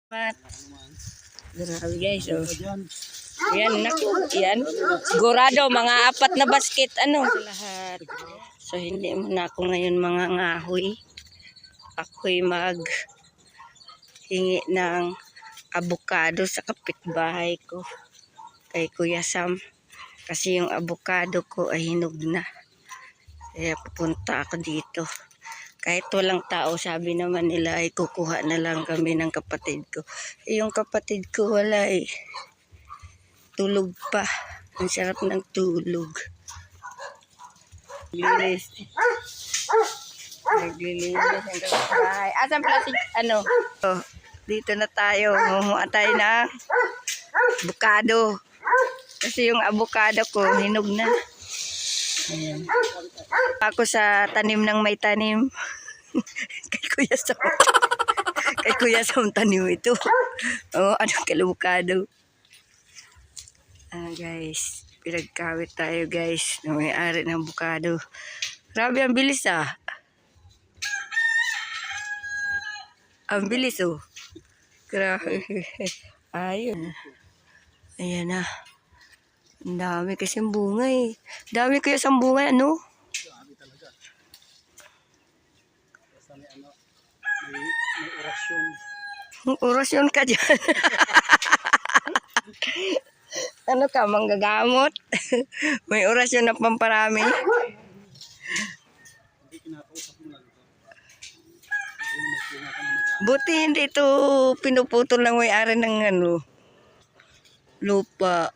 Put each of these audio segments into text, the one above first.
Grabe guys, oh. Yan, naku, yan. Sigurado, mga 4 na basket, ano, sa lahat. So, hindi mo na ako ngayon mga ngahoy. Ako'y hingi ng avocado sa kapitbahay ko. Kay Kuya Sam. Kasi yung avocado ko ay hinog na. Kaya pupunta ako dito. Kahit walang tao, sabi naman nila ay kukuha na lang kami ng kapatid ko. Yung kapatid ko wala eh. Tulog pa. Ang sarap ng tulog. Naglilinis. Naglilinis ang kapitbahay. Asan pala si, ano? Oh, dito na tayo. Mumuha tayo ng avocado. Kasi yung avocado ko, hinog na. Ayan. Ako sa tanim ng may tanim. Kay Kuya Sam. Kay Kuya Sam tanim ito. Oh, anong kalabukado. Guys, pinagkawit tayo guys. Na may-ari ng avocado. Grabe, ang bilis ah. Ang bilis oh. Grabe. Ayun. Ayan na. Ang dami kasing bunga eh. Dami kaya sa bunga, ano? Dami talaga. Basta may orasyon. Orasyon ka dyan. Ano ka, manggagamot? May orasyon na pamparami. Hindi kinakausap mo lang ito. Magbunga ka na madami. Buti hindi ito pinuputol ng may-ari ng ano, lupa.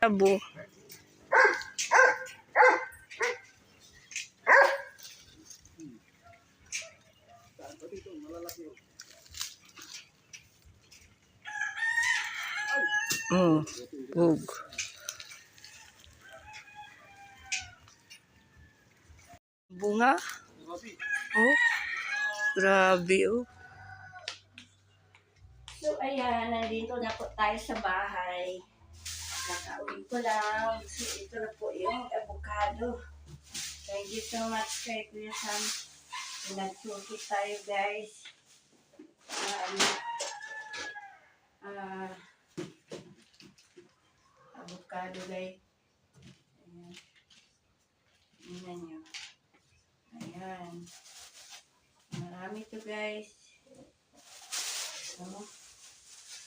Abo. Oh, bug. Bunga. Oh, grabe oh. So ayan, nandito na po tayo sa bahay. Kakauwi ko lang. So ito na po yung avocado. Thank you so much kay Kuya Sam. Pinagsuki tayo guys. Avocado guys. Ayan. Tingnan nyo. Ayan. Marami to guys. So,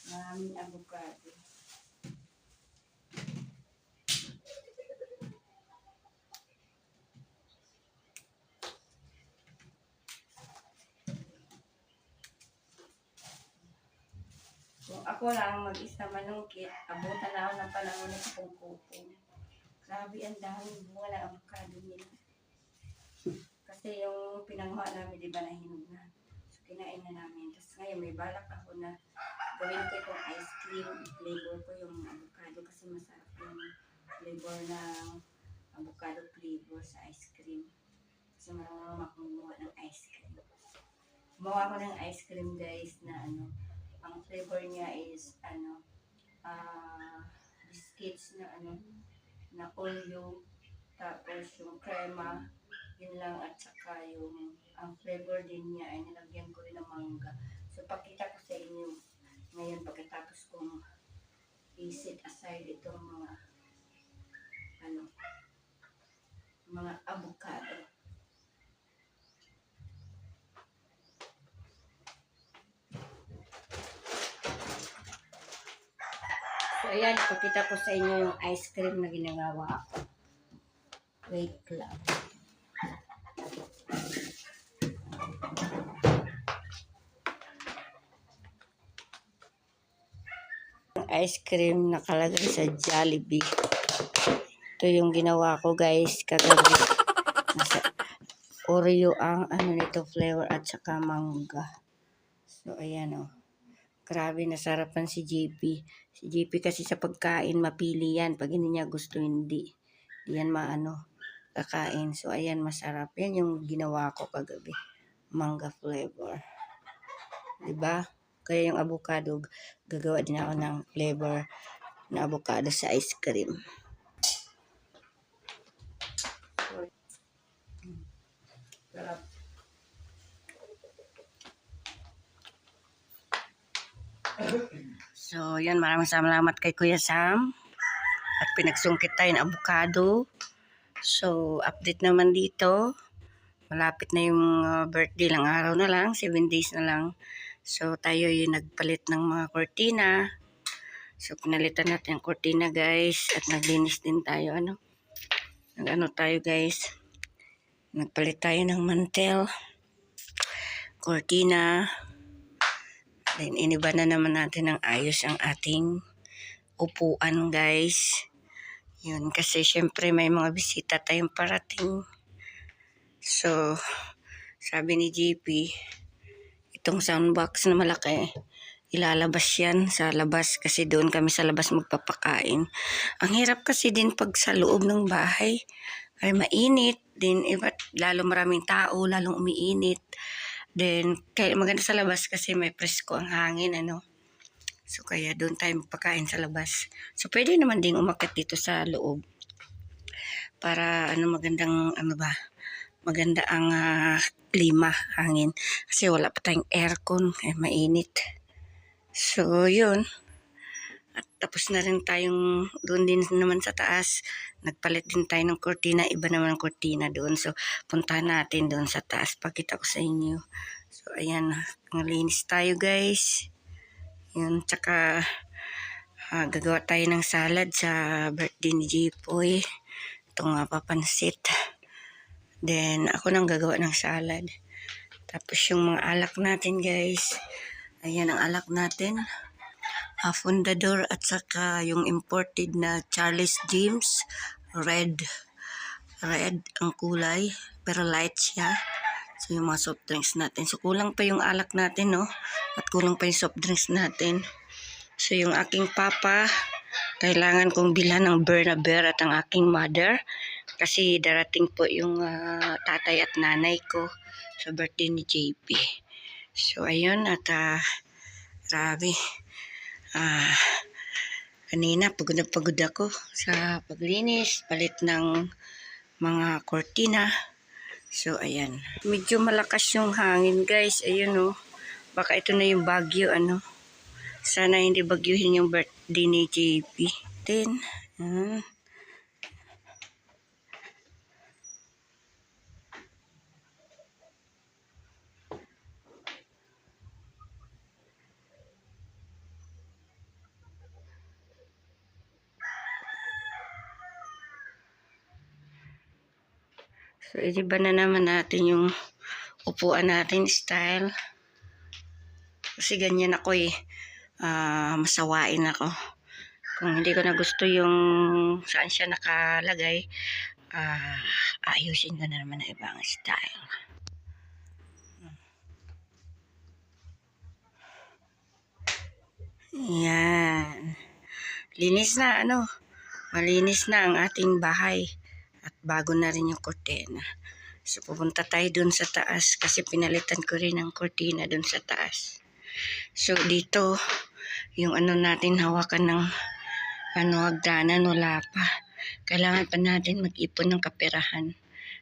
maraming avocado. Kung ako lang mag-isa manungkit, abutan na ako ng panahon ng kupong-kupong. Grabe, ang daming bunga ng avocado nila. Kasi yung pinanghuha namin, di ba, nahinog na. So, kinain na namin. Tapos ngayon, may balak ako na gawin ko itong ice cream. Flavor ko yung avocado kasi masarap yung flavor ng avocado flavor sa ice cream. Kasi marunong makumuha ng ice cream. Gumawa ko ng ice cream guys na ano, ang flavor niya is ano, biscuits na ano, na Oreo, tapos yung crema, yun lang, at saka yung ang flavor din niya ay nilagyan ko rin ng mangga. So pakita ko sa inyo ngayon pagkatapos kong i-set aside itong mga ano, mga avocado. So ayan, pakita ko sa inyo yung ice cream na ginagawa ko. Wait lang. Ice cream nakalagay sa Jollibee. Ito yung ginawa ko guys kagabi. Nasa Oreo ang ano nito flavor at saka mangga. So ayan oh. Grabe, nasarapan si JP. Si JP kasi sa pagkain mapili yan. Pag hindi niya gusto, hindi. Hindi yan maano kakain. So ayan, masarap. Yan yung ginawa ko kagabi. Mangga flavor. Diba? Kaya yung avocado, gagawa din ako ng flavor na avocado sa ice cream. Sarap. So, yun, maraming salamat kay Kuya Sam. At pinagsungkit tayo ng avocado. So, update naman dito. Malapit na yung birthday, lang araw na lang, 7 days na lang. So, tayo yung nagpalit ng mga kortina. So, pinalitan natin ang kortina, guys. At naglinis din tayo, Nag-ano tayo, guys. Nagpalit tayo ng mantel, kortina. Then, iniba na naman natin ng ayos ang ating upuan, guys. Yun, kasi syempre may mga bisita tayong parating. So, sabi ni JP, itong soundbox na malaki, ilalabas yan sa labas kasi doon kami sa labas magpapakain. Ang hirap kasi din pag sa loob ng bahay ay mainit din, iba't lalo maraming tao, lalong umiinit. Then, kaya maganda sa labas kasi may presko ang hangin, So, kaya doon tayo magpakain sa labas. So, pwede naman ding umakyat dito sa loob. Para, magandang, maganda ang klima, hangin. Kasi wala pa tayong aircon, mainit. So, yun. At tapos na rin tayong, doon din naman sa taas, nagpalit din tayo ng kortina, iba naman ang kortina doon. So, punta natin doon sa taas, pakita ko sa inyo. So, ayan, ang linis tayo, guys. Yun, tsaka gagawa tayo ng salad sa birthday ni Jipoy. Itong papansit. Then, ako nang gagawa ng salad. Tapos yung mga alak natin, guys. Ayan ang alak natin. Fundador at saka yung imported na Charles James. Red ang kulay. Pero light siya. So, yung mga soft drinks natin. So, kulang pa yung alak natin, no? At kulang pa yung soft drinks natin. So, yung aking papa, kailangan kong bilhan ng Bernaber at ang aking mother. Kasi darating po yung tatay at nanay ko sa birthday ni JP. So, ayun. At grabe. Kanina, pagod na pagod ako sa paglinis, palit ng mga kortina. So, ayan. Medyo malakas yung hangin, guys. Ayun, Baka ito na yung bagyo, Sana hindi bagyuhin yung birthday ni JP. Then, so, iba na naman natin yung upuan natin style. Kasi ganyan ako masawain ako. Kung hindi ko na gusto yung saan siya nakalagay, ayusin ko na naman ng ibang style. Yan. Linis na, malinis na ang ating bahay. At bago na rin yung kortina. So, pupunta tayo dun sa taas kasi pinalitan ko rin ang kortina dun sa taas. So, dito, yung natin hawakan ng hagdanan, wala pa. Kailangan pa natin mag-ipon ng kaperahan.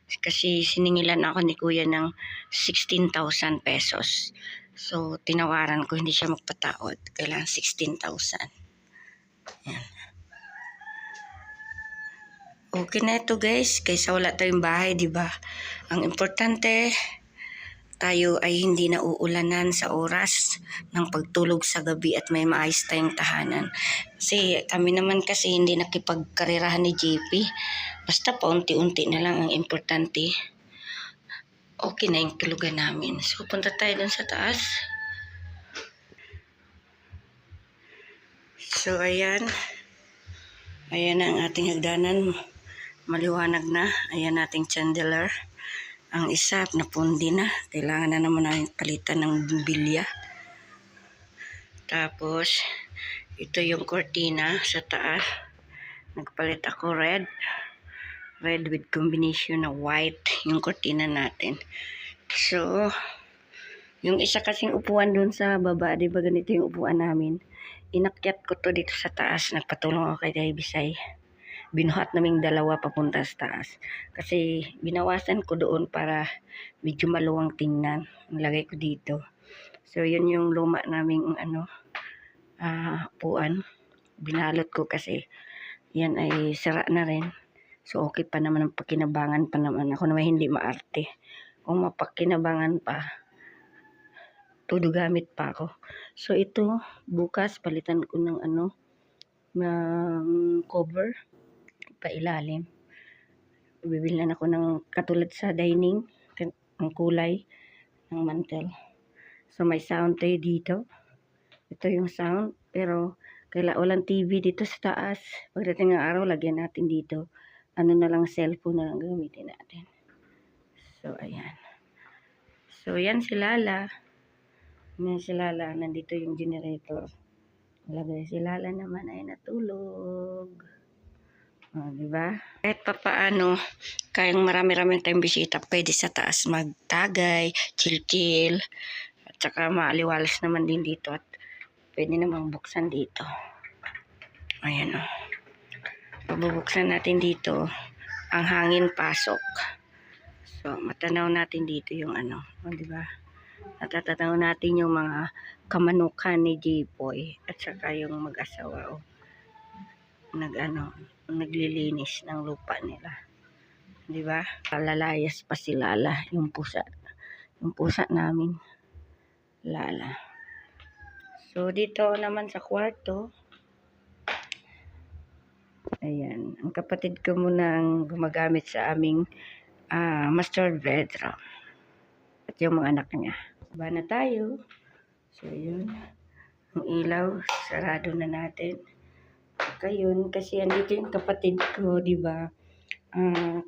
Kasi siningilan ako ni Kuya ng 16,000 pesos. So, tinawaran ko, hindi siya magpatawad. Kailangan 16,000. Yan. Okay na ito, guys. Kaysa wala tayong bahay, di ba? Ang importante, tayo ay hindi na uulanan sa oras ng pagtulog sa gabi at may maayos tayong tahanan. Kasi kami naman kasi hindi nakipagkarerahan ni JP. Basta paunti-unti na lang ang importante. Okay na yung tulugan namin. So, punta tayo dun sa taas. So, ayan. Ayan ang ating hagdanan. Maliwanag na. Ayan ating chandelier. Ang isa, napundi na. Kailangan na naman natin palitan ng bilya. Tapos, ito yung kortina sa taas. Nagpalit ako red. Red with combination na white. Yung kortina natin. So, yung isa kasing upuan dun sa baba, di ba ganito yung upuan namin? Inakyat ko to dito sa taas. Nagpatulong ako kay Day Bisay. Binuhat naming dalawa papunta sa taas. Kasi binawasan ko doon para medyo maluwang tingnan. Nilagay ko dito. So, yun yung luma naming upuan. Binalot ko kasi yan ay sira na rin. So okay pa naman ang pakinabangan pa naman. Ako naman hindi maarte. Kung mapakinabangan pa, todo gamit pa ako. So ito, bukas palitan ko ng ng cover pailalim. Bibili na ako ng katulad sa dining, ang kulay ng mantel. So may sound tayo dito. Ito yung sound, pero walang TV dito sa taas. Pagdating ng araw, lagyan natin dito. Ano na lang, cellphone na lang gamitin natin. So ayan. So yan si Lala. Yan si Lala, nandito yung generator. Lagay si Lala naman ay natulog. Diba? Kahit pa paano, kayang marami-raming tayong bisita, pwede sa taas magtagay, chill-chill, at saka maaliwalas naman din dito at pwede namang buksan dito. Ayan o. Pabubuksan natin dito, ang hangin pasok. So, matanaw natin dito yung diba? Natatanaw natin yung mga kamanukan ni J-Boy at saka yung mag-asawa naglilinis ng lupa nila. Diba? Lalayas pa si Lala, yung pusa. Yung pusa namin, Lala. So, dito naman sa kwarto, ayan, ang kapatid ko muna ang gumagamit sa aming master bedroom. At yung mga anak niya. Ba na tayo. So, yun. Ang ilaw, sarado na natin. Kayun, kasi andito yung kapatid ko, di ba?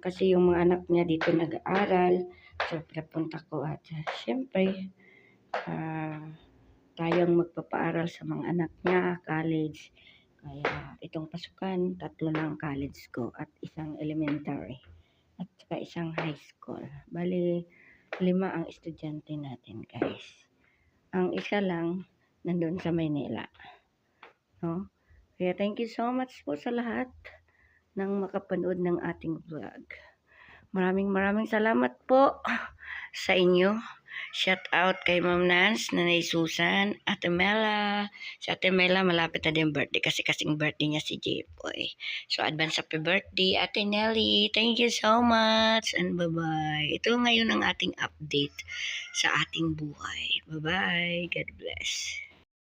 Kasi yung mga anak niya dito nag-aaral. So, pinapunta ko at syempre, tayong magpapaaral sa mga anak niya, college. Kaya itong pasukan, 3 lang college ko at isang elementary. At saka isang high school. Bali, 5 ang estudyante natin, guys. Ang isa lang, nandun sa Maynila. No? Kaya thank you so much po sa lahat ng makapanood ng ating vlog. Maraming salamat po sa inyo. Shout out kay Ma'am Nance, Nanay Susan, Ate Mela. Si Ate Mela malapit na din birthday kasi kasing birthday niya si J-Boy. So advance happy birthday, Ate Nelly. Thank you so much and bye-bye. Ito ngayon ang ating update sa ating buhay. Bye-bye. God bless.